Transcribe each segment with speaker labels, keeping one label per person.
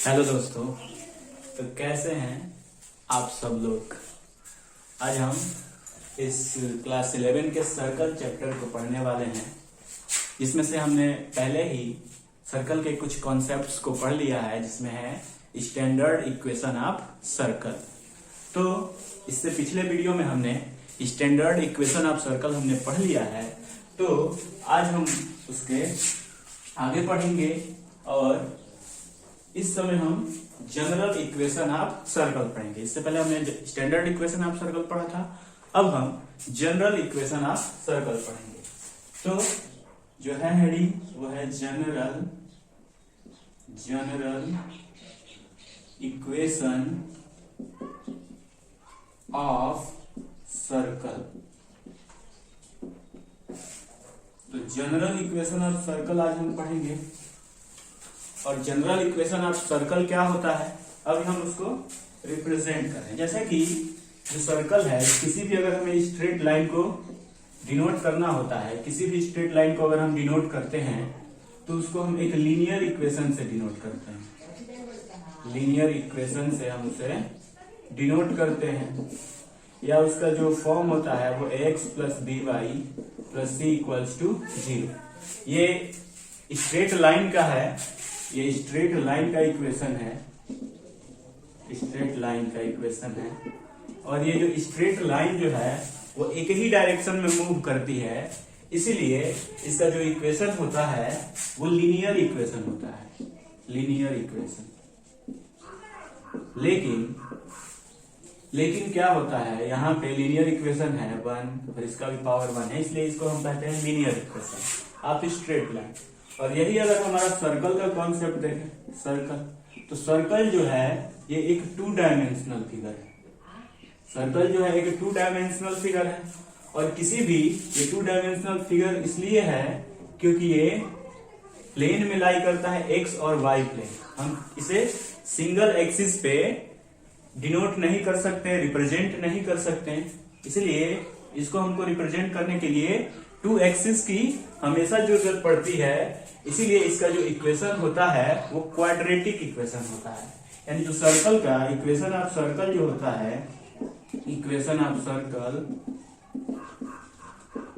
Speaker 1: Hello दोस्तों। तो कैसे हैं आप सब लोग। आज हम इस क्लास 11 के सर्कल चैप्टर को पढ़ने वाले हैं, जिसमें से हमने पहले ही सर्कल के कुछ कॉन्सेप्ट्स को पढ़ लिया है, जिसमें है स्टैंडर्ड इक्वेशन ऑफ सर्कल। तो इससे पिछले वीडियो में हमने स्टैंडर्ड इक्वेशन ऑफ सर्कल हमने पढ़ लिया है। तो आज हम उसके आगे पढ़ेंगे और इस समय हम जनरल इक्वेशन ऑफ सर्कल पढ़ेंगे। इससे पहले हमने स्टैंडर्ड इक्वेशन ऑफ सर्कल पढ़ा था, अब हम जनरल इक्वेशन ऑफ सर्कल पढ़ेंगे। तो जो है हेडिंग वो है जनरल इक्वेशन ऑफ सर्कल। तो जनरल इक्वेशन ऑफ सर्कल आज हम पढ़ेंगे। और जनरल इक्वेशन ऑफ सर्कल क्या होता है, अब हम उसको रिप्रेजेंट करें। जैसे कि जो सर्कल है, किसी भी अगर हमें स्ट्रेट लाइन को डिनोट करना होता है, किसी भी स्ट्रेट लाइन को अगर हम डिनोट करते हैं तो उसको हम एक लीनियर इक्वेशन से डिनोट करते हैं। लीनियर इक्वेशन से हम उसे डिनोट करते हैं, या उसका जो फॉर्म होता है वो ax plus B Y plus C equals to 0। ये स्ट्रेट लाइन का है, ये स्ट्रेट लाइन का इक्वेशन है, स्ट्रेट लाइन का इक्वेशन है। और ये जो स्ट्रेट लाइन जो है वो एक ही डायरेक्शन में मूव करती है, इसीलिए इसका जो इक्वेशन होता है वो लीनियर इक्वेशन होता है, लीनियर इक्वेशन। लेकिन क्या होता है, यहाँ पे लीनियर इक्वेशन है 1 और इसका भी पावर 1 है, इसलिए इसको हम कहते हैं linear equation of straight line. और यही अगर हमारा सर्कल का कॉन्सेप्ट देखें, सर्कल, तो सर्कल जो है ये एक 2 डायमेंशनल फिगर है। सर्कल जो है एक 2 डायमेंशनल फिगर है, और किसी भी ये 2 डायमेंशनल फिगर इसलिए है क्योंकि ये प्लेन में लाई करता है, एक्स और वाई प्लेन। हम इसे सिंगल एक्सिस पे डिनोट नहीं कर सकते, रिप्रेजेंट नहीं कर सकते, इसलिए इसको हमको रिप्रेजेंट करने के लिए 2 एक्सिस की हमेशा जरूरत पड़ती है। इसीलिए इसका जो इक्वेशन होता है वो क्वाड्रेटिक इक्वेशन होता है। यानी जो सर्कल का इक्वेशन ऑफ सर्कल जो होता है, equation of circle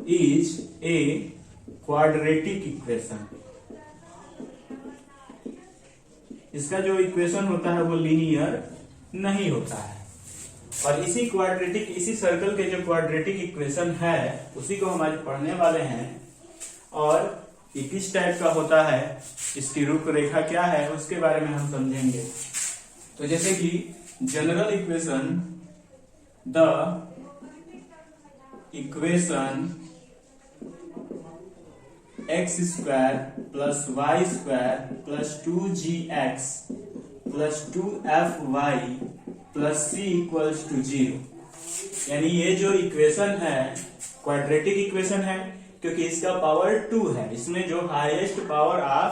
Speaker 1: is a quadratic equation. इसका जो इक्वेशन होता है वो लीनियर नहीं होता है। और इसी सर्कल के जो क्वाड्रेटिक इक्वेशन है उसी को हम आज पढ़ने वाले हैं। और ये किस टाइप का होता है, इसकी रूपरेखा क्या है, उसके बारे में हम समझेंगे। तो जैसे कि general equation, the equation x square plus y square plus 2gx plus 2fy plus C equals to 0। यानी ये जो इक्वेशन है क्वाड्रेटिक इक्वेशन है, क्योंकि इसका पावर 2 है। इसमें जो highest power of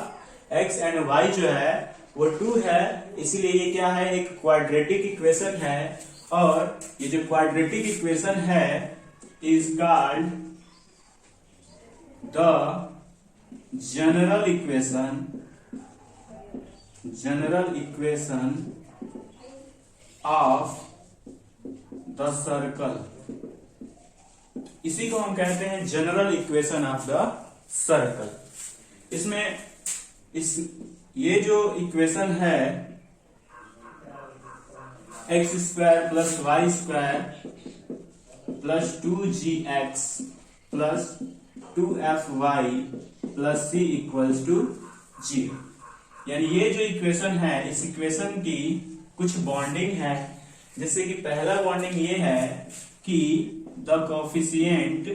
Speaker 1: x and y जो है वो 2 है, इसीलिए ये क्या है, एक क्वाड्रेटिक इक्वेशन है। और ये जो क्वाड्रेटिक इक्वेशन है is called the general equation of the circle. इसी को हम कहते हैं general equation of the circle. इसमें ये जो इक्वेशन है x square plus y square plus 2gx plus 2fy plus C equals to 0। यानी ये जो इक्वेशन है, इस इक्वेशन की कुछ बॉन्डिंग है। जैसे कि पहला बॉन्डिंग ये है कि the coefficient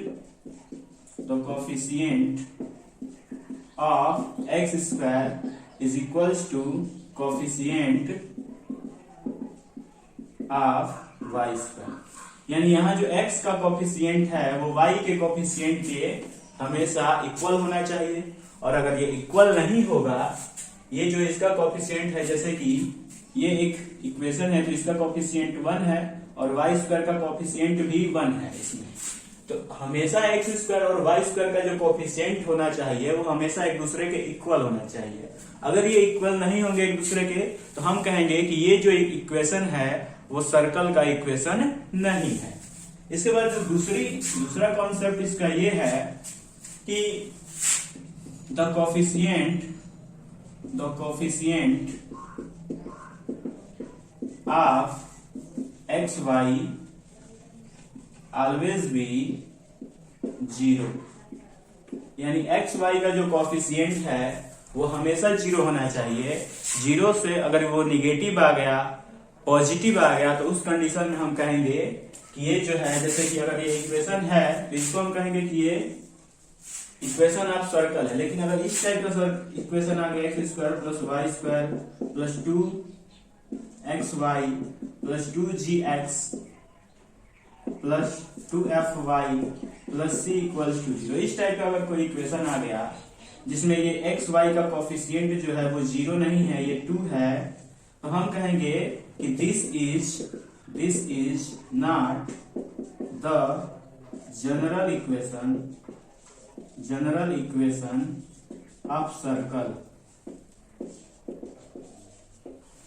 Speaker 1: of x square is equals to coefficient of y square. यानी यहाँ जो x का कोफिशिएंट है वो y के कोफिशिएंट के हमेशा इक्वल होना चाहिए। और अगर ये इक्वल नहीं होगा, ये जो इसका कोफिशिएंट है, जैसे कि ये एक इक्वेशन है तो इसका कोफिशिएंट 1 है और वाई स्क्वायर का कोफिशिएंट भी 1 है इसमें, तो हमेशा एक्स स्क्वायर और वाई स्क्वायर का जो कोफिशिएंट होना चाहिए वो हमेशा एक दूसरे के इक्वल होना चाहिए। अगर ये इक्वल नहीं होंगे एक दूसरे के तो हम कहेंगे कि ये जो इक्वेशन है वो सर्कल का इक्वेशन नहीं है। इसके बाद जो दूसरा कॉन्सेप्ट इसका ये है कि the coefficient of x why always be zero, यानी एक्स वाई का जो कोफिशिएंट है वो हमेशा जीरो होना चाहिए। जीरो से अगर वो निगेटिव आ गया, पॉजिटिव आ गया, तो उस कंडीशन में हम कहेंगे कि ये जो है, जैसे कि अगर ये इक्वेशन है तो इसको हम कहेंगे कि ये इक्वेशन ऑफ सर्कल है। लेकिन अगर इस टाइप का इक्वेशन आ गया x square plus y square plus 2xy plus 2gx plus 2fy plus c equals to 0, इस टाइप का अगर कोई इक्वेशन आ गया जिसमें ये एक्स वाई का कोफिशिएंट जो है वो जीरो नहीं है, ये 2 है, तो हम कहेंगे कि this is not the general equation of circle.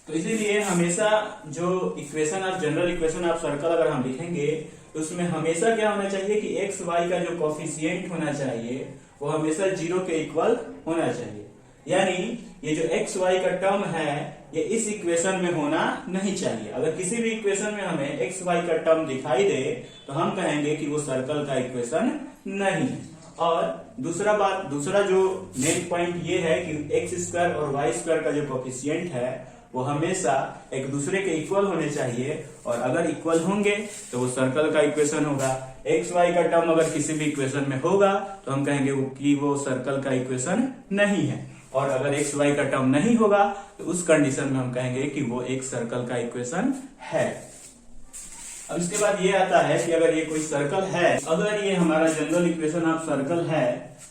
Speaker 1: तो इसीलिए हमेशा जो जनरल इक्वेशन ऑफ सर्कल अगर हम लिखेंगे तो उसमें हमेशा क्या होना चाहिए कि एक्स वाई का जो कोफिशिएंट होना चाहिए वो हमेशा जीरो के इक्वल होना चाहिए। यानी ये जो एक्स वाई का टर्म है ये इस इक्वेशन में होना नहीं चाहिए। अगर किसी भी इक्वेशन में हमें एक्स वाई का टर्म दिखाई दे तो हम कहेंगे कि वो सर्कल का इक्वेशन नहीं है। और दूसरा जो मेन पॉइंट ये है कि एक्स स्क्वायर और वाई स्क्वायर का जो कोफिशिएंट है वो हमेशा एक दूसरे के इक्वल होने चाहिए, और अगर इक्वल होंगे तो वो सर्कल का इक्वेशन होगा। एक्स वाई का टर्म अगर किसी भी इक्वेशन में होगा तो हम कहेंगे कि वो सर्कल का इक्वेशन नहीं है, और अगर एक्स वाई का टर्म नहीं होगा तो उस कंडीशन में हम कहेंगे कि वो एक सर्कल का इक्वेशन है। अब इसके बाद ये आता है कि अगर ये कोई सर्कल है, अगर ये हमारा जनरल इक्वेशन ऑफ सर्कल है,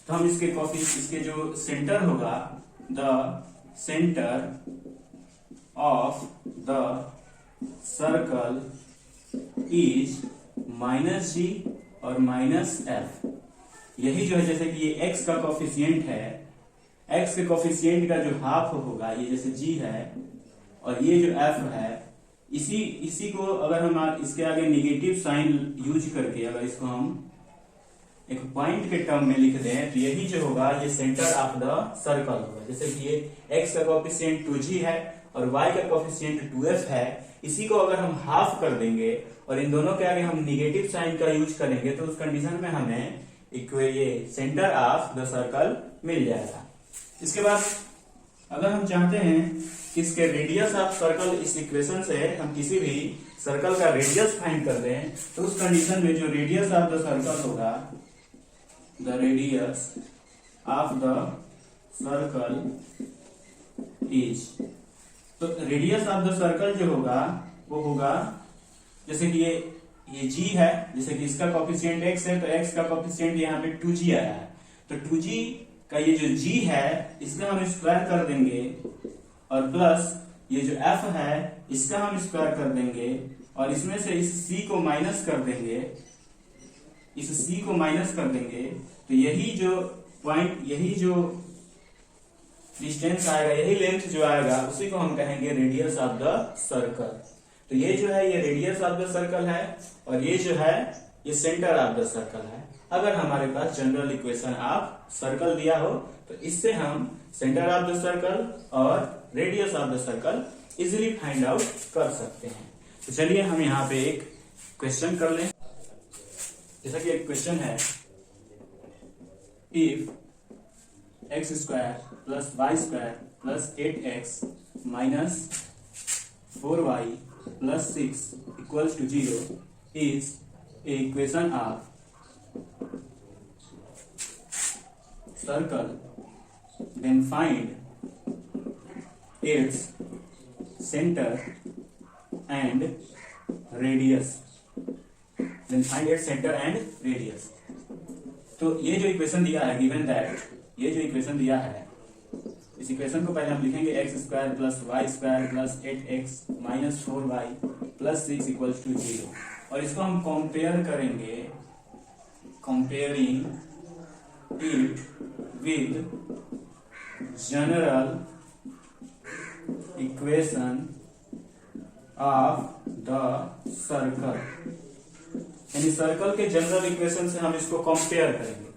Speaker 1: तो हम इसके जो सेंटर होगा, the centre of the circle is -g और -f। यही जो है, जैसे कि ये x का कोफिशिएंट है, x के कोफिशिएंट का जो हाफ होगा, ये जैसे g है, और ये जो f है, इसी को अगर हम इसके आगे निगेटिव साइन यूज करके अगर इसको हम एक पॉइंट के टर्म में लिख दें तो यही जो होगा ये सेंटर ऑफ द सर्कल होगा। जैसे कि ये x का कोफिशिएंट 2g है और y का कोफिशिएंट 2f है, इसी को अगर हम हाफ कर देंगे और इन दोनों के आगे हम निगेटिव साइन का यूज करेंगे तो उस कंडीशन में हमें ये सेंटर ऑफ द सर्कल मिल जाएगा। इसके बाद अगर हम चाहते हैं कि इसके रेडियस ऑफ सर्कल, इस इक्वेशन से हम किसी भी सर्कल का रेडियस फाइंड कर दें तो उस कंडीशन में जो रेडियस ऑफ द सर्कल होगा, the radius of the circle is, तो रेडियस ऑफ द सर्कल जो होगा वो होगा, जैसे कि ये g है, जैसे कि इसका कोफिशिएंट x है तो x का कोफिशिएंट यहाँ पे 2g आया है, तो 2g का ये जो g है इसका हम स्क्वायर कर देंगे, और प्लस ये जो f है इसका हम स्क्वायर कर देंगे, और इसमें से इस c को माइनस कर देंगे, तो यही जो पॉइंट, यही जो डिस्टेंस आएगा, यही लेंथ जो आएगा उसी को हम कहेंगे रेडियस ऑफ द सर्कल। तो ये जो है ये रेडियस ऑफ द सर्कल है, और ये जो है ये सेंटर ऑफ द सर्कल है। अगर हमारे पास जनरल इक्वेशन ऑफ सर्कल दिया हो तो इससे हम सेंटर ऑफ द सर्कल और radius of the circle easily find out कर सकते हैं। तो चलिए हम यहाँ पे एक क्वेश्चन कर लें। जैसा कि एक क्वेश्चन है, if x square plus y square plus 8x minus 4y plus 6 equals to 0 is a equation of circle, then find its center and radius. तो ये जो इक्वेशन दिया है, गिवन दैट, ये जो इक्वेशन दिया है, इस इक्वेशन को पहले हम लिखेंगे x square plus y square plus 8x minus 4y plus 6 equals to 0, और इसको हम कंपेयर करेंगे comparing it with general equation of the circle, यानी सर्कल के जनरल इक्वेशन से हम इसको कंपेयर करेंगे।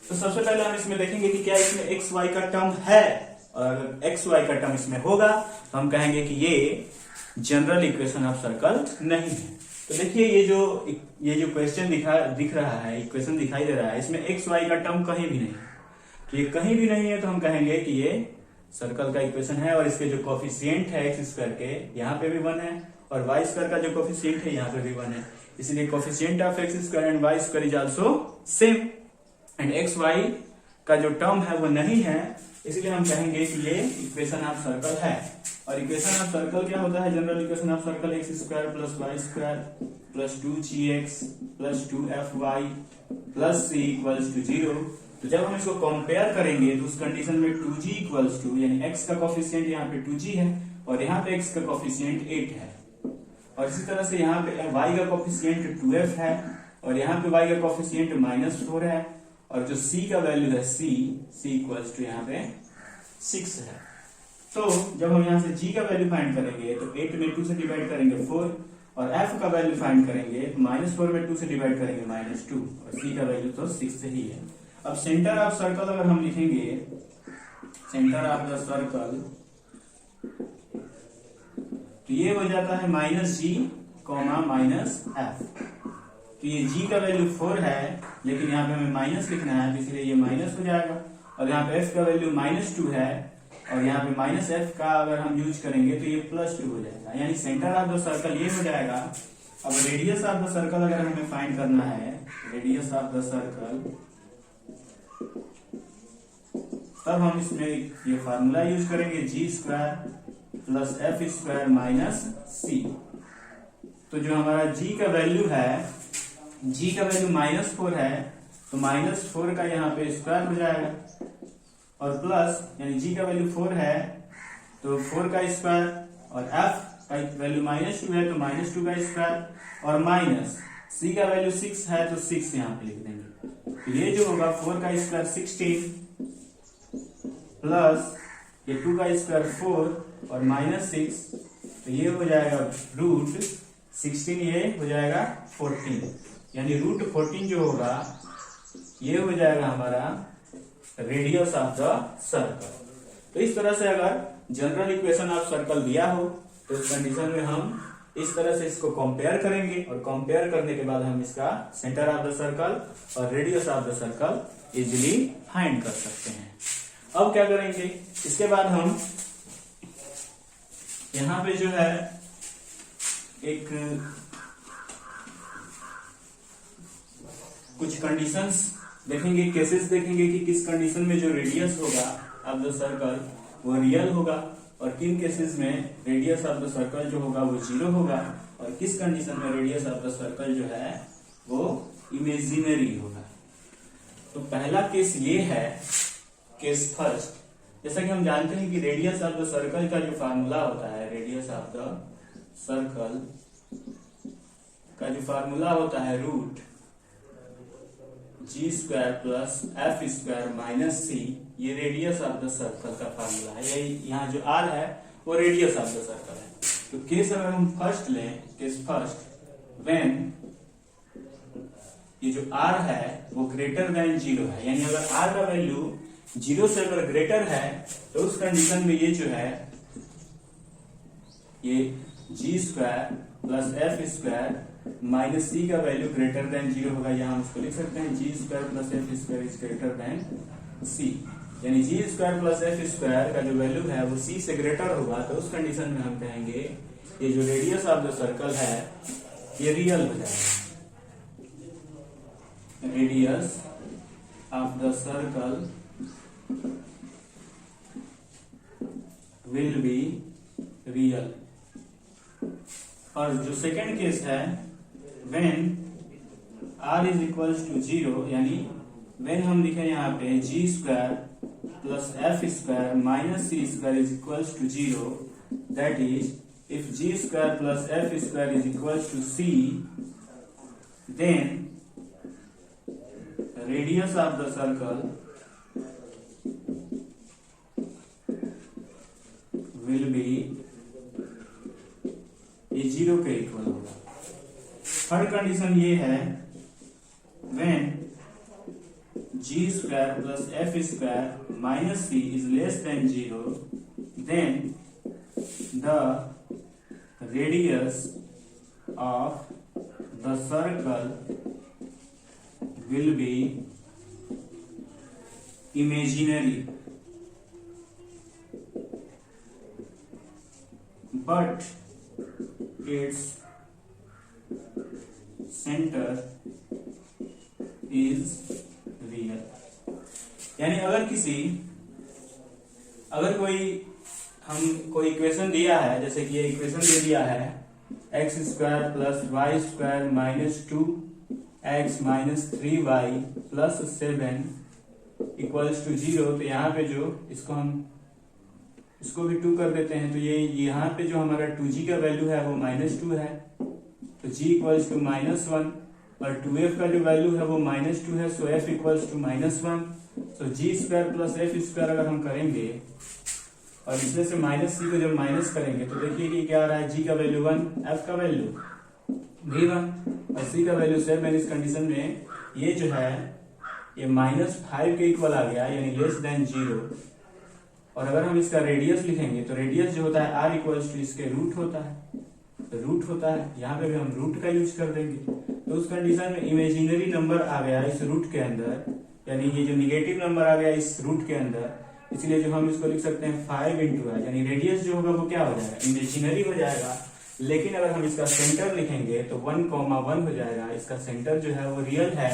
Speaker 1: तो सबसे पहले हम इसमें देखेंगे कि क्या इसमें एक्स वाई का टर्म है, और अगर एक्स वाई का टर्म इसमें होगा तो हम कहेंगे कि ये जनरल इक्वेशन ऑफ सर्कल नहीं है। तो देखिए ये जो क्वेश्चन दिख रहा है, इक्वेशन दिखाई दे रहा है, इसमें एक्स वाई का टर्म कहीं भी नहीं है। तो ये कहीं भी नहीं है तो हम कहेंगे कि ये सर्कल का इक्वेशन है, और इसके जो कोफिशिएंट है एक्स स्क्वायर के यहाँ पे भी 1 है, और वाई स्क्वायर का जो कोफिशिएंट है यहाँ पे भी 1 है, इसलिए coefficient of x square and y square is also same, and x y का जो टर्म है वो नहीं है, इसलिए हम कहेंगे कि ये इक्वेशन ऑफ सर्कल है। और इक्वेशन ऑफ सर्कल क्या होता है? General equation of circle x square plus y square plus 2gx plus 2fy plus c equals to 0। तो जब हम इसको कंपेयर करेंगे तो उस कंडीशन में 2g इक्वल्स टू, यानी x का कोफिशिएंट यहाँ पे 2g है और यहाँ पे x का कोफिशिएंट 8 है, और इसी तरह से यहाँ पे y का कोफिशिएंट 2f है और यहाँ पे y का कोफिशिएंट -4 है, और जो c का वैल्यू है c इक्वल्स टू यहाँ पे 6 है। तो जब हम यहाँ से g का वैल्यू फाइंड करेंगे तो 8 में 2 से डिवाइड करेंगे 4, और f का वैल्यू फाइंड करेंगे तो -4 में 2 से डिवाइड करेंगे -2, और c का वैल्यू तो 6 ही है। अब सेंटर ऑफ सर्कल अगर हम लिखेंगे, सेंटर ऑफ द सर्कल, तो ये हो जाता है -g, -f। तो ये g का वैल्यू 4 है, लेकिन यहाँ पे हमें माइनस लिखना है, तो इसलिए ये माइनस हो जाएगा, और यहाँ पे f का वैल्यू -2 है, और यहाँ पे -f का अगर हम यूज करेंगे तो ये +2 हो जाएगा, यानी सेंटर ऑफ द सर्कल ये हो जाएगा। अब रेडियस ऑफ द सर्कल अगर हमें फाइंड करना है, रेडियस ऑफ द सर्कल, तब हम इसमें ये फार्मूला यूज करेंगे g² plus f² minus c। तो जो हमारा g का वैल्यू है, g का वैल्यू -4 है, तो -4 का यहाँ पे स्क्वायर हो जाएगा, और प्लस यानी g का वैल्यू 4 है तो 4 का स्क्वायर, और f का वैल्यू -2 है तो -2 का स्क्वायर, और माइनस c का वैल्यू 6 है तो 6 यहाँ पे लिख देंगे। तो ये जो होगा 4 का स्क्वायर 16 प्लस ये 2 का स्क्वायर 4 और -6, तो ये हो जाएगा √16, ये हो जाएगा 14, यानी √14 जो होगा ये हो जाएगा हमारा रेडियस ऑफ द सर्कल। तो इस तरह से अगर जनरल इक्वेशन ऑफ सर्कल दिया हो तो इस कंडीशन में हम इस तरह से इसको कंपेयर करेंगे, और कंपेयर करने के बाद हम इसका सेंटर ऑफ द सर्कल और radius of the circle easily find कर सकते हैं। अब क्या करेंगे, इसके बाद हम यहां पे जो है एक कुछ कंडीशंस देखेंगे, केसेस देखेंगे कि किस कंडीशन में जो रेडियस होगा ऑफ द सर्कल वो रियल होगा, और किन केसेस में रेडियस ऑफ द सर्कल जो होगा वो 0 होगा, और किस कंडीशन में रेडियस ऑफ द सर्कल जो है वो इमेजिनरी होगा। तो पहला केस ये है, केस फर्स्ट। जैसा कि हम जानते हैं कि रेडियस ऑफ द सर्कल का जो फार्मूला होता है, रेडियस ऑफ द सर्कल का जो फार्मूला होता है √g² plus f² minus c, ये रेडियस ऑफ द सर्कल का फार्मूला है। यही यहाँ जो r है वो रेडियस ऑफ द सर्कल है। तो केस अगर हम फर्स्ट लें, केस फर्स्ट, व्हेन ये जो r है वो ग्रेटर देन 0 है, यानी अगर r का वैल्यू 0 से अगर ग्रेटर है तो उस कंडीशन में ये जो है ये g² plus f² minus c का वैल्यू ग्रेटर देन 0 होगा। यहाँ हम इसको लिख सकते हैं g² plus f² is greater than c, यानी g² प्लस f² का जो वैल्यू है वो c से ग्रेटर होगा, तो उस कंडीशन में हम कहेंगे ये जो रेडियस ऑफ द सर्कल है ये रियल हो जाएगा। Radius of the circle will be real। और जो सेकेंड केस है, when r is equals to 0, यानी when हम लिखे यहाँ पे g² plus f² minus c² is equals to 0, that is if g² plus f² is equals to c, then radius of the circle will be ये 0 के equal होगा। Third condition ये है when g² plus f² minus c is less than 0, then the radius of the circle will be imaginary, but its center is real। यानी अगर कोई equation दिया है, जैसे कि ये इक्वेशन दे दिया है x² plus y² minus 2x minus 3y plus 7 equals to 0, तो यहाँ पे जो इसको भी 2 कर देते हैं, तो ये यहाँ पे जो हमारा 2g का वैल्यू है वो -2 है, तो g इक्वल्स टू -1, और 2f का जो वैल्यू है वो -2 है, so f equals to -1। So g² plus f² अगर हम करेंगे और इसमें से -c को जब माइनस करेंगे तो देखिए कि क्या आ रहा है, g का वैल्यू 1, f का वैल्यू v1 और c का वैल्यू 7। इस कंडीशन में ये जो है ये -5 के इक्वल आ गया, यानी लेस देन 0। और अगर हम इसका रेडियस लिखेंगे तो रेडियस जो होता है r इक्वल्स टू इसके रूट होता है, यहाँ पे भी हम रूट का यूज कर देंगे। तो उस कंडीशन में इमेजिनरी नंबर आ गया इस रूट के अंदर, यानी ये जो निगेटिव नंबर आ गया इस रूट के अंदर, इसलिए जो हम इसको लिख सकते हैं 5 इंटू है, यानी रेडियस जो होगा वो क्या हो जाएगा, इमेजिनरी हो जाएगा। लेकिन अगर हम इसका सेंटर लिखेंगे तो 1,1 हो जाएगा। इसका सेंटर जो है वो रियल है,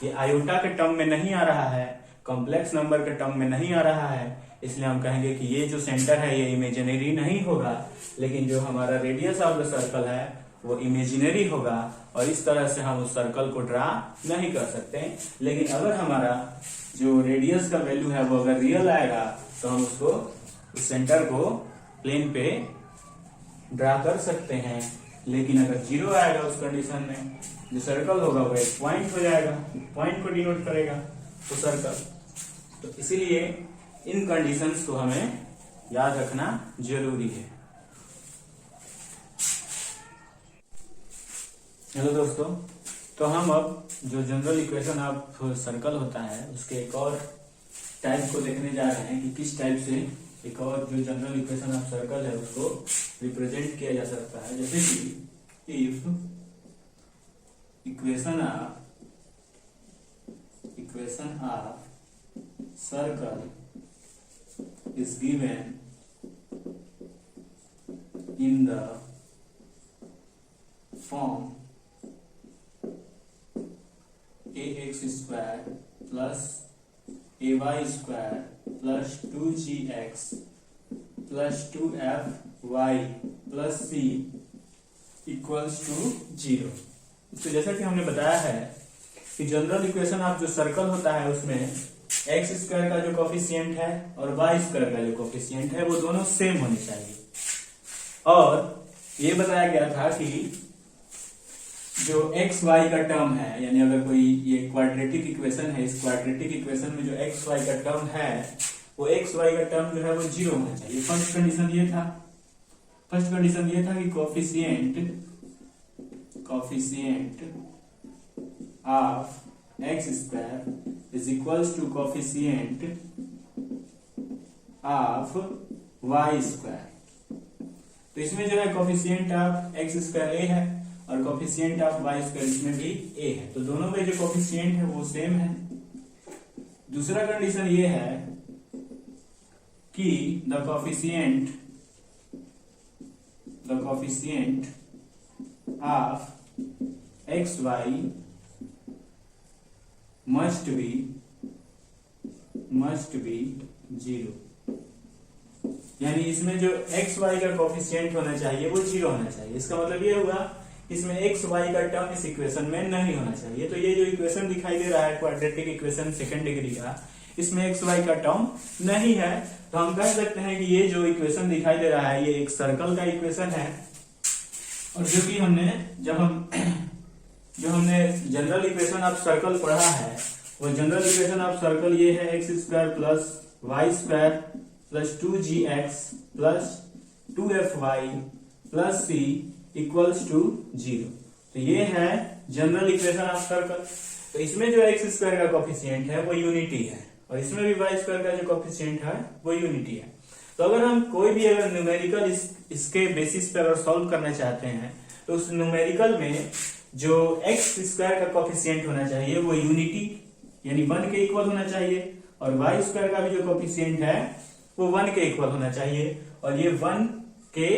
Speaker 1: ये आयोटा के टर्म में नहीं आ रहा है, कॉम्प्लेक्स नंबर के टर्म में नहीं आ रहा है, इसलिए हम कहेंगे कि ये जो सेंटर है ये इमेजिनरी नहीं होगा। लेकिन जो हमारा रेडियस ऑफ द सर्कल है वो इमेजिनरी होगा, और इस तरह से हम उस सर्कल को ड्रा नहीं कर सकते। लेकिन अगर हमारा जो रेडियस का वैल्यू है वो अगर रियल आएगा तो हम उसको उस सेंटर को प्लेन पे ड्रा कर सकते हैं। लेकिन अगर 0 आएगा उस कंडीशन में जो सर्कल होगा वो एक पॉइंट हो जाएगा, पॉइंट को डिनोट करेगा वो सर्कल। तो इसीलिए इन कंडीशंस को हमें याद रखना जरूरी है। हेलो दोस्तों, तो हम अब जो जनरल इक्वेशन ऑफ सर्कल होता है उसके एक और टाइप को देखने जा रहे हैं कि किस टाइप से एक और जो जनरल इक्वेशन ऑफ सर्कल है उसको रिप्रेजेंट किया जा सकता है। जैसे कि if equation of circle is given in the form ax square plus ay square plus 2gx plus 2fy plus c equals to 0। तो जैसा कि हमने बताया है कि जनरल इक्वेशन ऑफ जो सर्कल होता है उसमें एक्स स्क्वायर का जो कोफिशिएंट है और वाई स्क्वायर का जो कोफिशिएंट है वो दोनों सेम होने चाहिए। और ये बताया गया था कि जो एक्स वाई का टर्म है, यानी अगर कोई ये क्वाड्रेटिक इक्वेशन है, इस क्वाड्रेटिक इक्वेशन में जो एक्स वाई का टर्म है वो एक्स वाई का टर्म जो है वो 0 होना चाहिए। फर्स्ट कंडीशन ये था कि coefficient of x square is equals to coefficient of y square. तो इसमें जो है coefficient of x square a है और कोफिशिएंट ऑफ वाई स्क्वायर इसमें भी ए है, तो दोनों में जो कोफिशिएंट है वो सेम है। दूसरा कंडीशन ये है कि the coefficient of x y must be 0, यानी इसमें जो एक्स वाई का कोफिशिएंट होना चाहिए वो 0 होना चाहिए। इसका मतलब ये हुआ इसमें एक्स वाई का टर्म इस इक्वेशन में नहीं होना चाहिए। तो ये जो इक्वेशन दिखाई दे रहा है क्वाड्रेटिक इक्वेशन सेकंड डिग्री का, इसमें एक्स वाई का टर्म नहीं है, तो हम कह सकते हैं कि ये जो इक्वेशन दिखाई दे रहा है ये एक सर्कल का इक्वेशन है। और जो कि हमने जनरल इक्वेशन ऑफ सर्कल पढ़ा है वो जनरल इक्वेशन ऑफ सर्कल ये है x square plus y square plus 2gx plus 2fy plus c equals to 0। तो ये है जनरल इक्वेशन ऑफ सर्कल। तो इसमें जो एक्स स्क्वायर का कोफिशिएंट है वो यूनिटी है और इसमें भी वाई स्क्वायर का जो कोफिशिएंट है वो यूनिटी है। तो अगर हम कोई भी अगर न्यूमेरिकल इसके बेसिस पे अगर सॉल्व करना चाहते हैं तो उस न्यूमेरिकल में जो एक्स स्क्वायर का कोफिशिएंट होना चाहिए वो यूनिटी यानी 1 के इक्वल होना चाहिए और वाई स्क्वायर का भी जो कोफिशिएंट है वो 1 के इक्वल होना चाहिए और ये 1 के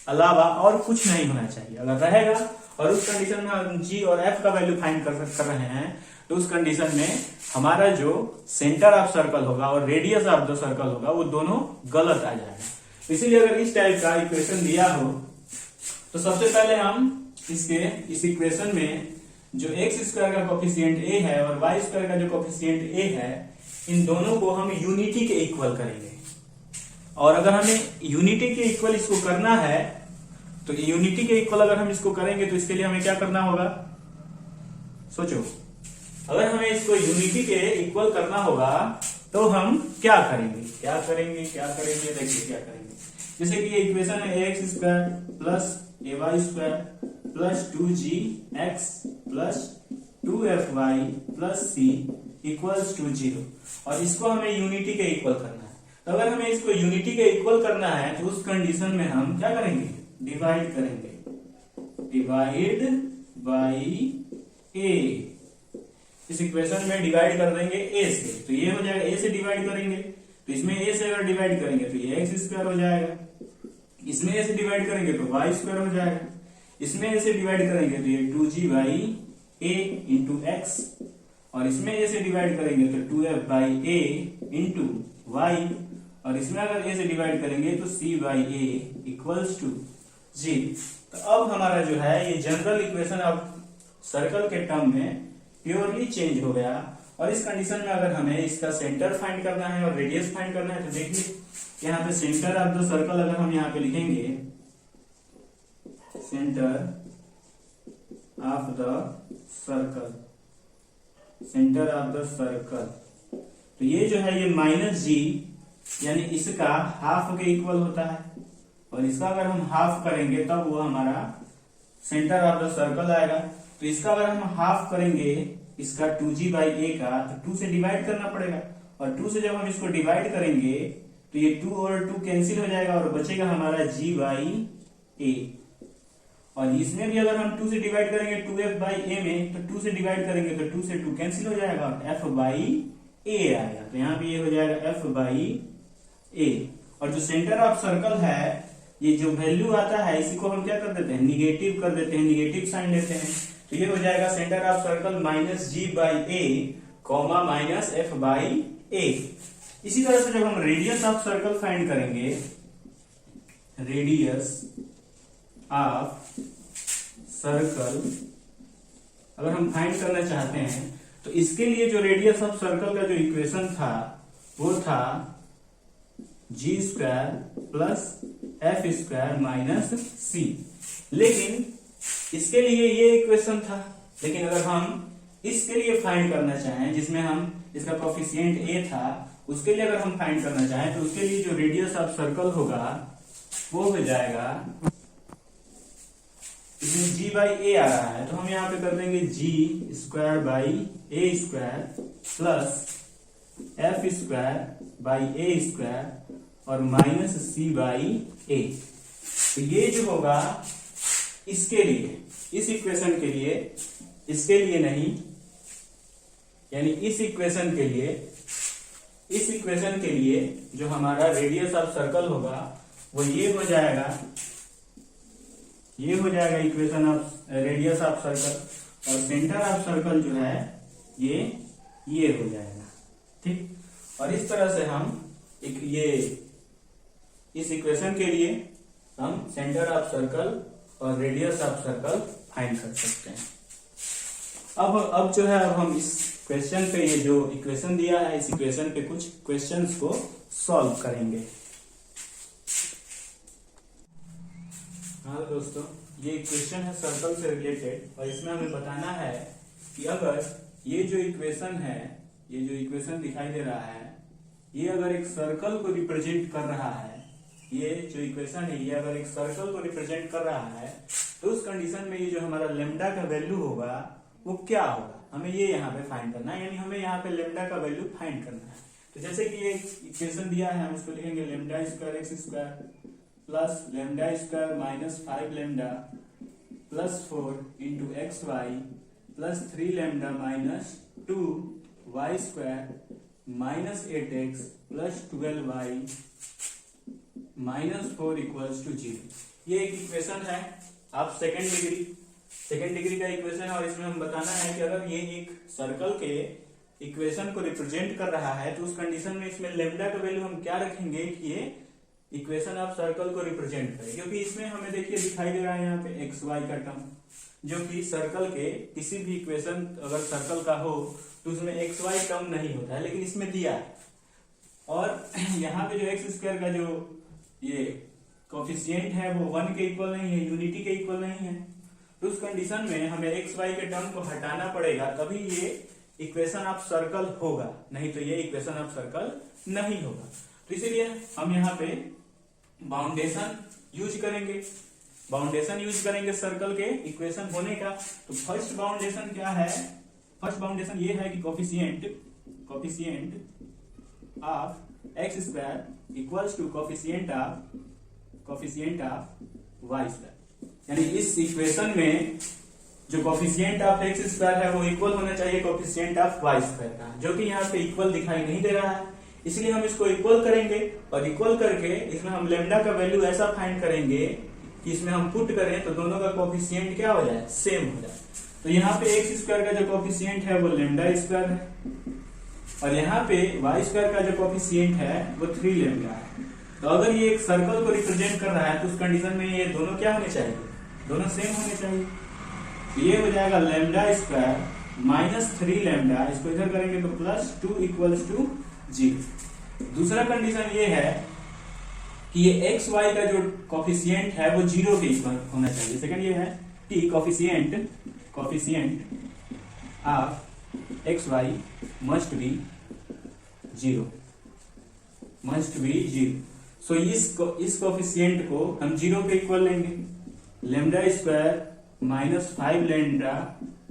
Speaker 1: अलावा और कुछ नहीं होना चाहिए। अगर रहेगा और उस कंडीशन में हम जी और एफ का वैल्यू फाइंड कर रहे हैं तो उस कंडीशन में हमारा जो सेंटर ऑफ सर्कल होगा और रेडियस ऑफ द सर्कल होगा वो दोनों गलत आ जाएगा। इसीलिए अगर इस टाइप का इक्वेशन दिया हो तो सबसे पहले हम इस इक्वेशन में जो एक्स स्क्वायर का कोफिशिएंट ए है और वाई स्क्वायर का जो कोफिशिएंट ए है इन दोनों को हम यूनिटी के इक्वल करेंगे। और अगर हमें यूनिटी के इक्वल इसको करना है तो यूनिटी के इक्वल अगर हम इसको करेंगे तो इसके लिए हमें क्या करना होगा, सोचो। अगर हमें इसको यूनिटी के इक्वल करना होगा तो हम क्या करेंगे देखिए क्या करेंगे। जैसे कि ये इक्वेशन है x square plus a y square plus 2gx plus 2fy plus c equals to 0 और इसको हमें यूनिटी के इक्वल करना है। तो अगर हमें इसको यूनिटी के इक्वल करना है तो उस कंडीशन में हम क्या करेंगे, डिवाइड करेंगे, डिवाइड बाई ए। इस इक्वेशन में डिवाइड कर देंगे ए से, तो ये हो जाएगा ए से डिवाइड करेंगे तो इसमें ए से अगर डिवाइड करेंगे तो ये एक्स स्क्वायर हो जाएगा, इसमें ए से डिवाइड करेंगे तो वाई स्क्वायर हो जाएगा, इसमें ए से डिवाइड करेंगे तो ये 2g by A into x और इसमें ए से डिवाइड करेंगे तो 2f by A into Y और इसमें अगर ए से डिवाइड करेंगे तो c by a equals to 0। तो अब हमारा जो है ये जनरल इक्वेशन अब सर्कल के टर्म में प्योरली चेंज हो गया। और इस कंडीशन में अगर हमें इसका सेंटर फाइंड करना है और रेडियस फाइंड करना है तो देखिए यहाँ पे सेंटर ऑफ द सर्कल अगर हम यहाँ पे लिखेंगे centre of the circle, centre of the circle, तो ये जो है ये माइनस जी यानी इसका हाफ के इक्वल होता है और इसका अगर हम हाफ करेंगे तब वो हमारा सेंटर ऑफ द सर्कल आएगा। तो इसका अगर हम हाफ करेंगे इसका 2g बाई ए का तो 2 से डिवाइड करना पड़ेगा और 2 से जब हम इसको डिवाइड करेंगे तो ये 2 और 2 कैंसिल हो जाएगा और बचेगा हमारा g बाई ए और इसमें भी अगर हम 2 से डिवाइड करेंगे 2f बाई ए में तो 2 से डिवाइड करेंगे तो 2 से 2 कैंसिल हो जाएगा और f बाई ए आएगा। तो यहाँ पे ये हो जाएगा f बाई ए और जो सेंटर ऑफ सर्कल है ये जो वैल्यू आता है इसी को हम क्या कर देते हैं, निगेटिव कर देते हैं, निगेटिव साइन लेते हैं। तो ये हो जाएगा centre of circle minus G by A comma minus F by A. इसी तरह से जब हम रेडियस ऑफ सर्कल फाइंड करेंगे, रेडियस ऑफ सर्कल अगर हम फाइंड करना चाहते हैं तो इसके लिए जो रेडियस ऑफ सर्कल का जो इक्वेशन था वो था G square plus F square minus C. लेकिन इसके लिए ये इक्वेशन था, लेकिन अगर हम इसके लिए फाइंड करना चाहें जिसमें हम इसका कोफिशिएंट ए था उसके लिए अगर हम फाइंड करना चाहें तो उसके लिए जो रेडियस ऑफ सर्कल होगा वो हो जाएगा, इसमें जी बाई ए आ रहा है तो हम यहाँ पे कर देंगे G square by A square plus F square by A square और माइनस सी बाई ए। तो ये जो होगा इसके लिए, इस इक्वेशन के लिए, इसके लिए नहीं, यानी इस इक्वेशन के लिए, इस इक्वेशन के लिए जो हमारा रेडियस ऑफ सर्कल होगा वो ये हो जाएगा, ये हो जाएगा equation of radius of circle और सेंटर ऑफ सर्कल जो है ये हो जाएगा। ठीक, और इस तरह से हम इस इक्वेशन के लिए हम सेंटर ऑफ सर्कल और रेडियस ऑफ सर्कल फाइंड कर सकते हैं। अब जो है अब हम इस क्वेश्चन पे ये जो इक्वेशन दिया है इस इक्वेशन पे कुछ क्वेश्चंस को सॉल्व करेंगे। हाँ दोस्तों, ये क्वेश्चन है सर्कल से रिलेटेड और इसमें हमें बताना है कि अगर ये जो इक्वेशन है, ये जो इक्वेशन दिखाई दे रहा है, ये अगर एक सर्कल को रिप्रेजेंट कर रहा है, ये जो इक्वेशन है ये अगर एक सर्कल को रिप्रेजेंट कर रहा है, तो उस कंडीशन में ये जो हमारा लेमडा का वैल्यू होगा वो क्या होगा, हमें ये यहाँ पे फाइंड करना है, यानी हमें यहाँ पे लेमडा का वैल्यू फाइंड करना है। तो जैसे कि ये इक्वेशन दिया है, हम इसको लिखेंगे lambda square x square plus lambda square minus 5 lambda plus 4 into x y plus 3 lambda minus 2 y square minus 8x plus 12y minus 4 equals to 0। ये एक इक्वेशन है आप सेकेंड डिग्री का इक्वेशन है, और इसमें हम बताना है कि अगर ये एक सर्कल के इक्वेशन को रिप्रेजेंट कर रहा है तो उस कंडीशन में इसमें लेमडा का वैल्यू हम क्या रखेंगे कि ये इक्वेशन ऑफ सर्कल को रिप्रेजेंट करे, क्योंकि इसमें हमें देखिए दिखाई दे रहा है यहाँ पे एक्स वाई का टर्म, जो कि सर्कल के किसी भी इक्वेशन अगर सर्कल का हो तो उसमें एक्स वाई टर्म नहीं होता है, लेकिन इसमें दिया है। और यहाँ पे जो एक्स स्क्वायर का जो ये कोफिशिएंट है वो 1 के इक्वल नहीं है, यूनिटी के इक्वल नहीं है, तो उस कंडीशन में हमें एक्स वाई के टर्म को हटाना पड़ेगा, तभी ये इक्वेशन ऑफ सर्कल होगा, नहीं तो ये इक्वेशन ऑफ सर्कल नहीं होगा। तो इसीलिए हम यहाँ पे बाउंडेशन यूज करेंगे सर्कल के इक्वेशन होने का। तो फर्स्ट बाउंडेशन क्या है, फर्स्ट बाउंडेशन ये है कि coefficient of x square equals to coefficient of y square, यानी इस इक्वेशन में जो कोफिशिएंट ऑफ एक्स स्क्वायर है वो इक्वल होना चाहिए कोफिशिएंट ऑफ वाई स्क्वायर का, जो कि यहाँ पे इक्वल दिखाई नहीं दे रहा है, इसलिए हम इसको इक्वल करेंगे, और इक्वल करके इसमें हम लेमडा का वैल्यू ऐसा फाइंड करेंगे कि इसमें हम पुट करें तो दोनों का कोफिशिएंट क्या हो जाए, सेम हो जाए। तो यहाँ पे एक्स स्क्वायर का जो कोफिशिएंट है वो लेमडा स्क्वायर है, और यहाँ पे वाई स्क्वायर का जो कोफिशिएंट है वो 3 लेमडा है। तो अगर ये एक सर्कल को रिप्रेजेंट कर रहा है तो उस कंडीशन में ये दोनों क्या होने चाहिए, दोनों सेम होने चाहिए। तो ये हो जाएगा लेमडा स्क्वायर माइनस 3 लेमडा, इसको इधर करेंगे तो प्लस 2 इक्वल्स टू 0। दूसरा कंडीशन ये है कि ये एक्स वाई का जो कोफिशिएंट है वो 0 के इक्वल होना चाहिए। सेकंड ये है कि coefficient of x y must be 0। So इस कोफिशिएंट को हम 0 के इक्वल लेंगे, lambda square minus 5 lambda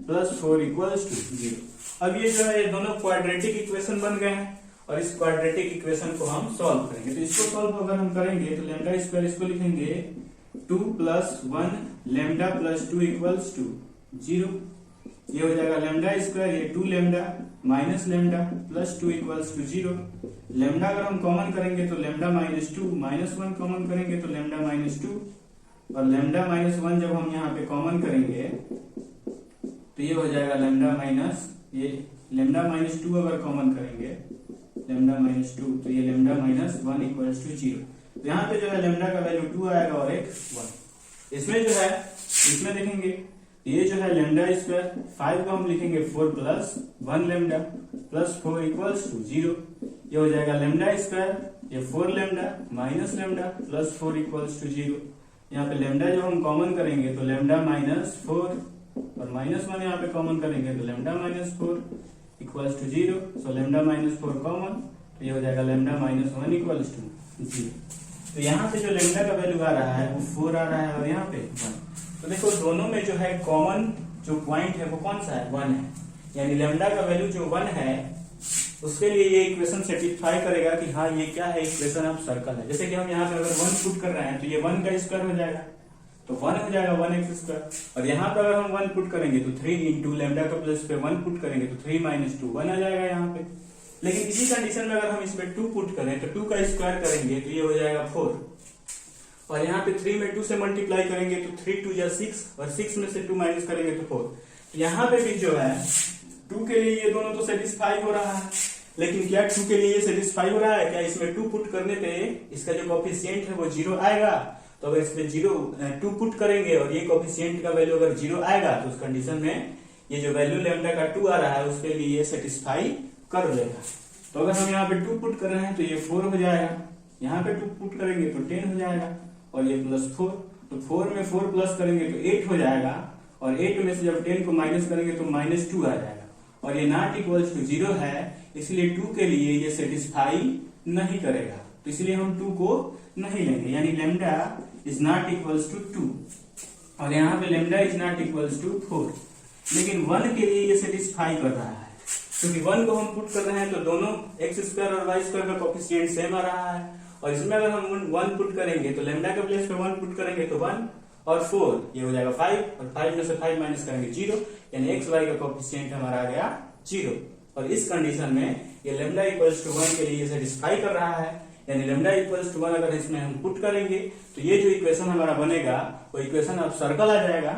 Speaker 1: plus 4 equals to 0। अब ये जो है ये दोनों क्वाड्रेटिक इक्वेशन बन गए हैं, और इस क्वाड्रेटिक इक्वेशन को हम सॉल्व करेंगे। तो इसको सॉल्व अगर हम करेंगे तो लेमडा स्क्वायर इसको लिखेंगे 2 plus 1 lambda plus 2 equals to 0। ये हो जाएगा लेमडा स्क्वायर, ये 2 lambda minus lambda plus 2 equals to 0। Lambda अगर हम कॉमन करेंगे तो लेमडा माइनस 2 माइनस 1 कॉमन करेंगे तो लेमडा माइनस 2, और लेमडा माइनस 1 जब हम यहाँ पे कॉमन करेंगे तो ये हो जाएगा लेमडा माइनस, ये लेमडा माइनस 2 अगर कॉमन करेंगे लेमडा माइनस 2 तो ये लेमडा माइनस 1 इक्वल्स टू 0। तो यहाँ पे जो है लेमडा का वैल्यू 2 आएगा और एक 1। इसमें जो है इसमें देखेंगे ये जो है लेमडा स्क्वायर 5 को हम लिखेंगे 4 plus 1 lambda plus 4 equals to 0। ये हो जाएगा लेमडा स्क्वायर, ये 4 lambda minus lambda plus 4 equals to 0। यहाँ पे लेमडा जो हम कॉमन करेंगे तो लेमडा माइनस 4 और माइनस 1 यहाँ पे कॉमन करेंगे तो lambda minus 4 equals to 0। So lambda minus 4 common, तो ये हो जाएगा लेमडा माइनस 1 इक्वल्स टू 0। तो यहाँ पे जो लेमडा का वैल्यू आ रहा है वो 4 आ रहा है, और यहाँ पे 1। तो देखो दोनों में जो है कॉमन जो पॉइंट है वो कौन सा है, 1 है, यानी लेमडा का वैल्यू जो 1 है उसके लिए ये इक्वेशन सेटिस्फाई करेगा कि हाँ ये क्या है, इक्वेशन ऑफ सर्कल है। जैसे कि हम यहाँ पे अगर 1 पुट कर रहे हैं तो ये 1 का स्क्वायर हो जाएगा, तो 1 हो जाएगा 1x स्क्वायर, और यहाँ पे अगर हम 1 पुट करेंगे तो 3 इंटू लेमडा का प्लस पे 1 पुट करेंगे तो 3 माइनस 2 1 आ जाएगा यहाँ पे। लेकिन इसी कंडीशन में अगर हम इसमें 2 पुट करें तो 2 का स्क्वायर करेंगे तो ये हो जाएगा 4, और यहाँ पे 3 में 2 से मल्टीप्लाई करेंगे तो 3 2 जा 6, और 6 में से 2 माइनस करेंगे तो 4। यहाँ पे भी जो है 2 के लिए ये दोनों तो सेटिस्फाई हो रहा है, लेकिन क्या 2 के लिए ये सेटिस्फाई हो रहा है क्या, इसमें 2 पुट करने पे इसका जो कोफिशिएंट है वो 0 आएगा। तो अगर इसमें 2 पुट करेंगे और ये कोफिशिएंट का वैल्यू अगर 0 आएगा तो उस कंडीशन में ये जो वैल्यू लेमडा का 2 आ रहा है उसके लिए ये सेटिस्फाई कर लेगा। तो अगर हम यहाँ पे 2 पुट कर रहे हैं तो ये 4 हो जाएगा, यहाँ पे 2 पुट करेंगे तो 10 हो जाएगा, और ये प्लस 4, तो 4 में 4 प्लस करेंगे तो 8 हो जाएगा, और 8 में से जब 10 को माइनस करेंगे तो माइनस 2 आ जाएगा, और ये नॉट इक्वल्स टू 0 है, इसलिए 2 के लिए ये सेटिस्फाई नहीं करेगा, तो इसलिए हम 2 को नहीं लेंगे, यानी lambda is not equals to 2 और यहाँ पे lambda is not equals to 4। लेकिन 1 के लिए ये सेटिस्फाई कर रहा है, क्योंकि 1 को हम पुट कर रहे हैं तो दोनों x स्क्वायर और y स्क्वायर का कोफिशिएंट सेम आ रहा है, और इसमें अगर हम 1 पुट करेंगे तो लेमडा के प्लेस पे 1 पुट करेंगे तो 1 और 4 ये हो जाएगा 5, और 5 में से 5 माइनस करेंगे 0, यानी x y का कोफिशिएंट हमारा आ गया 0। और इस कंडीशन में ये लेमडा इक्वल्स टू 1 के लिए सेटिस्फाई कर रहा है, यानी लेमडा इक्वल्स टू 1 अगर इसमें हम पुट करेंगे तो ये जो इक्वेशन हमारा बनेगा वो इक्वेशन अब सर्कल आ जाएगा।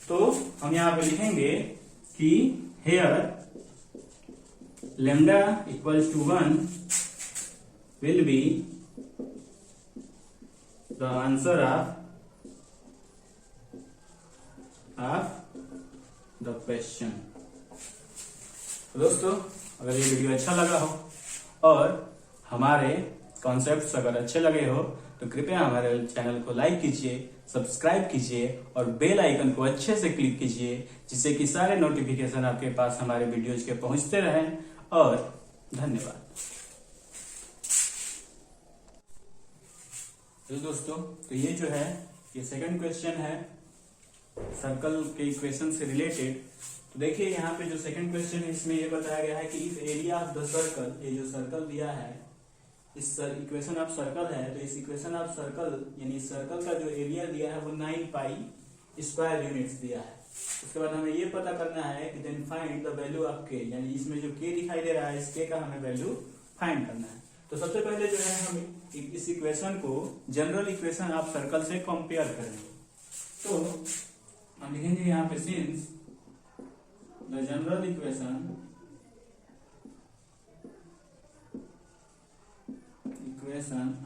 Speaker 1: तो हम यहाँ पे लिखेंगे कि here lambda equals to 1 will be the answer of the question. दोस्तों, अगर ये वीडियो अच्छा लगा हो और हमारे कॉन्सेप्ट्स अगर अच्छे लगे हो तो कृपया हमारे चैनल को लाइक कीजिए, सब्सक्राइब कीजिए और बेल आइकन को अच्छे से क्लिक कीजिए, जिससे कि सारे नोटिफिकेशन आपके पास हमारे वीडियोज के पहुंचते रहें। और धन्यवाद। तो दोस्तों, तो ये जो है ये सेकंड क्वेश्चन है सर्कल के इक्वेशन से रिलेटेड। तो देखिए यहाँ पे जो सेकंड क्वेश्चन है इसमें ये बताया गया है कि if area of the circle, ये जो सर्कल दिया है इस इक्वेशन ऑफ सर्कल है, तो इस इक्वेशन ऑफ सर्कल यानी सर्कल का जो एरिया दिया है वो 9 पाई स्क्वायर यूनिट्स दिया है। उसके बाद हमें ये पता करना है कि then find the value of k, यानी इसमें जो के दिखाई दे रहा है इस के का हमें वैल्यू फाइंड करना है। तो सबसे पहले जो है हम इस इक्वेशन को जनरल इक्वेशन ऑफ सर्कल से कंपेयर करेंगे। तो हम लिखेंगे यहाँ पे since the general equation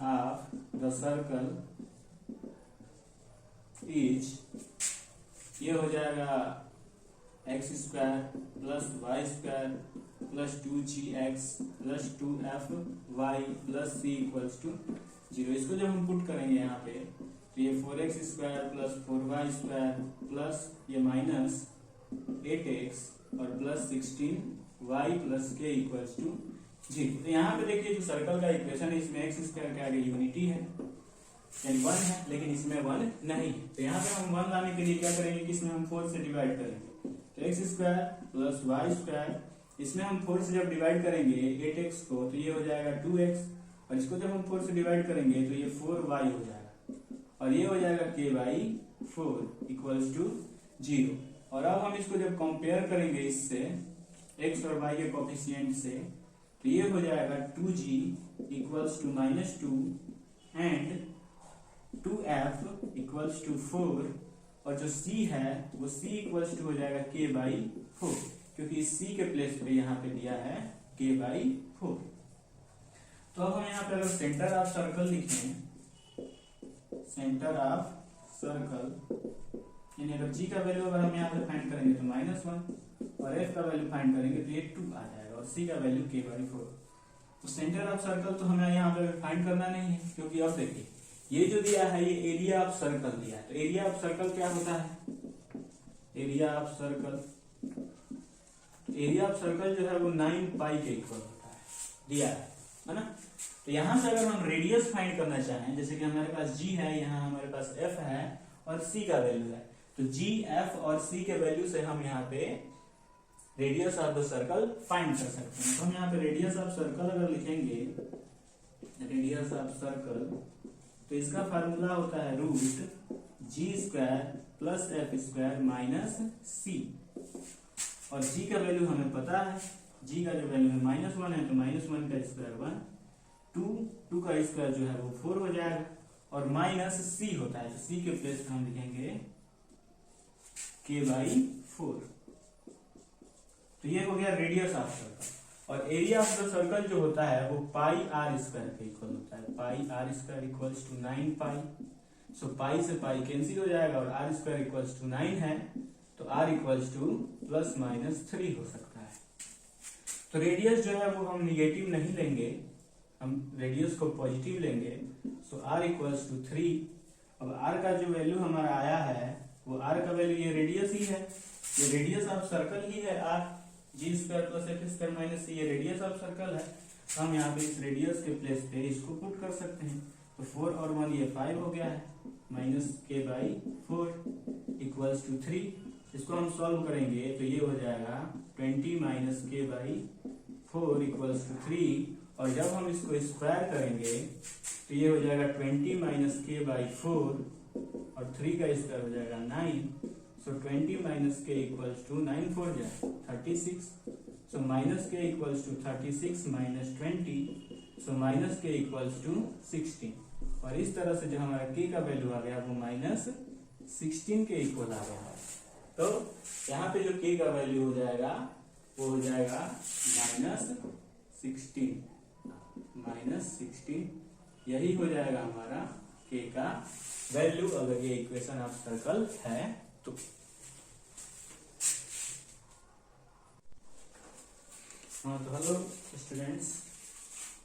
Speaker 1: of the circle is, ये हो जाएगा x square plus y square plus 2gx plus 2fy plus c equals to 0। इसको जब हम पुट करेंगे यहाँ पे तो ये 4x square plus 4y square plus ये माइनस 8x और plus 16y plus k equals to 0। तो यहाँ पे देखिए जो सर्कल का इक्वेशन है इसमें एक्स स्क्वायर के आगे यूनिटी है यानी 1 है, लेकिन इसमें 1 नहीं है। तो यहाँ पे हम 1 लाने के लिए क्या करेंगे कि इसमें हम 4 से डिवाइड करेंगे, तो x square plus y square, इसमें हम 4 से जब डिवाइड करेंगे 8x को तो ये हो जाएगा 2x, और इसको जब हम 4 से डिवाइड करेंगे तो ये 4y हो जाएगा, और ये हो जाएगा k/4 इक्वल्स टू 0। और अब हम इसको जब कंपेयर करेंगे इससे x और y के कोफिशिएंट से तो ये हो जाएगा 2g equals to -2 and 2f equals to 4, और जो c है वो c इक्वल्स टू हो जाएगा k/4, क्योंकि इस c के प्लेस पे यहाँ पे दिया है k/4। तो अब हम यहाँ पे अगर सेंटर ऑफ सर्कल लिखें, सेंटर ऑफ सर्कल यानी अगर g का वैल्यू अगर हम यहाँ पे फाइंड करेंगे तो -1 और f का वैल्यू फाइंड करेंगे तो ये 2 आ जाएगा और c का वैल्यू k/4। तो सेंटर ऑफ सर्कल तो हमें यहाँ पे फाइंड करना नहीं है, क्योंकि अब देखिए ये जो दिया है ये एरिया ऑफ सर्कल दिया है। तो एरिया ऑफ सर्कल क्या होता है, area of circle, area of circle जो है वो 9 पाई के इक्वल होता है, दिया है ना। तो यहाँ से अगर हम रेडियस फाइंड करना चाहें, जैसे कि हमारे पास g है, यहाँ हमारे पास f है और c का वैल्यू है, तो g, f और c के वैल्यू से हम यहाँ पे radius of the circle find कर सकते हैं। तो हम यहाँ पे रेडियस ऑफ सर्कल अगर लिखेंगे, रेडियस ऑफ सर्कल, तो इसका फार्मूला होता है √g² plus f² minus c, और g का वैल्यू हमें पता है, g का जो वैल्यू है -1 है तो -1 का स्क्वायर 1, 2 का स्क्वायर जो है वो 4 हो जाएगा, और माइनस c होता है, तो c के प्लेस पे हम लिखेंगे k/4। तो ये हो गया रेडियस ऑफ सर्कल। और एरिया ऑफ द सर्कल जो होता है वो πr² के इक्वल होता है, πr² इक्वल्स टू 9 पाई। सो पाई से पाई कैंसिल हो जाएगा और r² इक्वल्स टू 9 है, तो r इक्वल्स टू +-3 हो सकता है। तो रेडियस जो है वो हम निगेटिव नहीं लेंगे, हम रेडियस को पॉजिटिव लेंगे। सो r इक्वल्स टू 3। अब r का जो वैल्यू हमारा आया है वो r का वैल्यू, ये रेडियस ही है, ये रेडियस ऑफ सर्कल ही है r, G square plus F square minus C, ये रेडियस ऑफ सर्कल है। हम यहाँ पे इस रेडियस के प्लेस पे इसको पुट कर सकते हैं। तो 4 और 1 ये 5 हो गया है, माइनस के बाई 4 इक्वल्स टू 3। इसको हम सॉल्व करेंगे तो ये हो जाएगा 20 माइनस के बाई 4 इक्वल्स टू 3। और जब हम इसको स्क्वायर करेंगे तो ये हो जाएगा 20 माइनस के बाई 4 और 3 का स्क्वायर हो जाएगा 9। So 20 minus k equals to 9 4 जाए 36। So minus k equals to 36 minus 20, so minus k equals to 16। और इस तरह से जो हमारा के का वैल्यू आ गया वो माइनस 16 के इक्वल आ गया। तो यहाँ पे जो के का वैल्यू हो जाएगा वो हो जाएगा माइनस 16। यही हो जाएगा हमारा के का वैल्यू अगर ये इक्वेशन ऑफ सर्कल है तो। हाँ तो हेलो स्टूडेंट्स,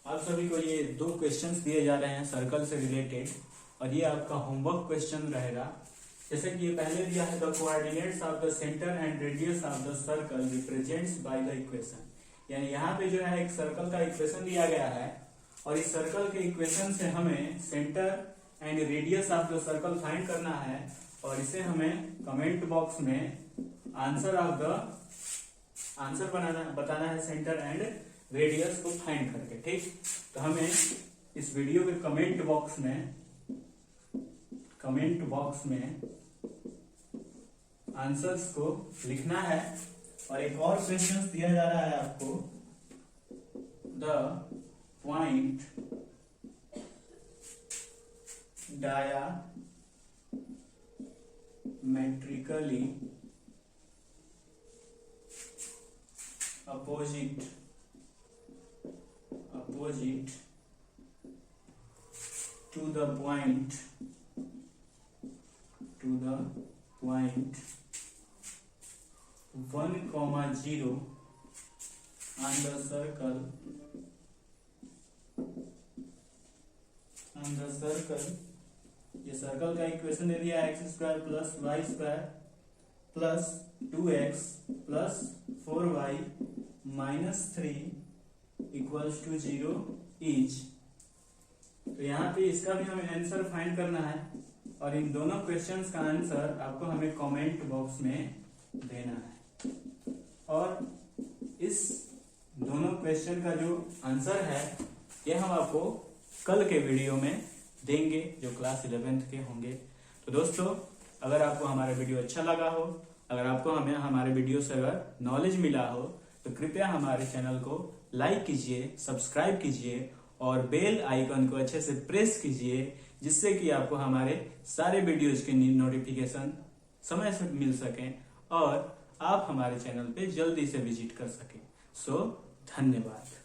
Speaker 1: आप सभी को ये 2 क्वेश्चंस दिए जा रहे हैं सर्कल से रिलेटेड, और ये आपका होमवर्क क्वेश्चन रहेगा। जैसे कि ये पहले दिया है, the coordinates of the centre and radius of the circle represents by the equation. यानी यहाँ पे जो है एक सर्कल का इक्वेशन दिया गया है, और इस सर्कल के इक्वेशन से हमें centre and radius of the circle find करना है, और इसे हमें कमेंट बॉक्स में आंसर बताना है सेंटर एंड रेडियस को फाइंड करके। ठीक, तो हमें इस वीडियो के कमेंट बॉक्स में आंसर्स को लिखना है। और एक और क्वेश्चन दिया जा रहा है आपको, the point diametrically opposite to the point 1, 0 on the circle ये सर्कल का इक्वेशन दे दिया x square plus y square plus 2x plus 4y minus 3 equals to 0 ईच। तो यहाँ पे इसका भी हमें आंसर फाइंड करना है, और इन दोनों क्वेश्चंस का आंसर आपको हमें कमेंट बॉक्स में देना है। और इस दोनों क्वेश्चन का जो आंसर है ये हम आपको कल के वीडियो में देंगे, जो क्लास 11th के होंगे। तो दोस्तों, अगर आपको हमारा वीडियो अच्छा लगा हो, अगर आपको हमारे वीडियो से अगर नॉलेज मिला हो, तो कृपया हमारे चैनल को लाइक कीजिए, सब्सक्राइब कीजिए और बेल आइकन को अच्छे से प्रेस कीजिए, जिससे कि आपको हमारे सारे वीडियोज के नोटिफिकेशन समय से मिल सकें और आप हमारे चैनल पे जल्दी से विजिट कर सकें। सो धन्यवाद।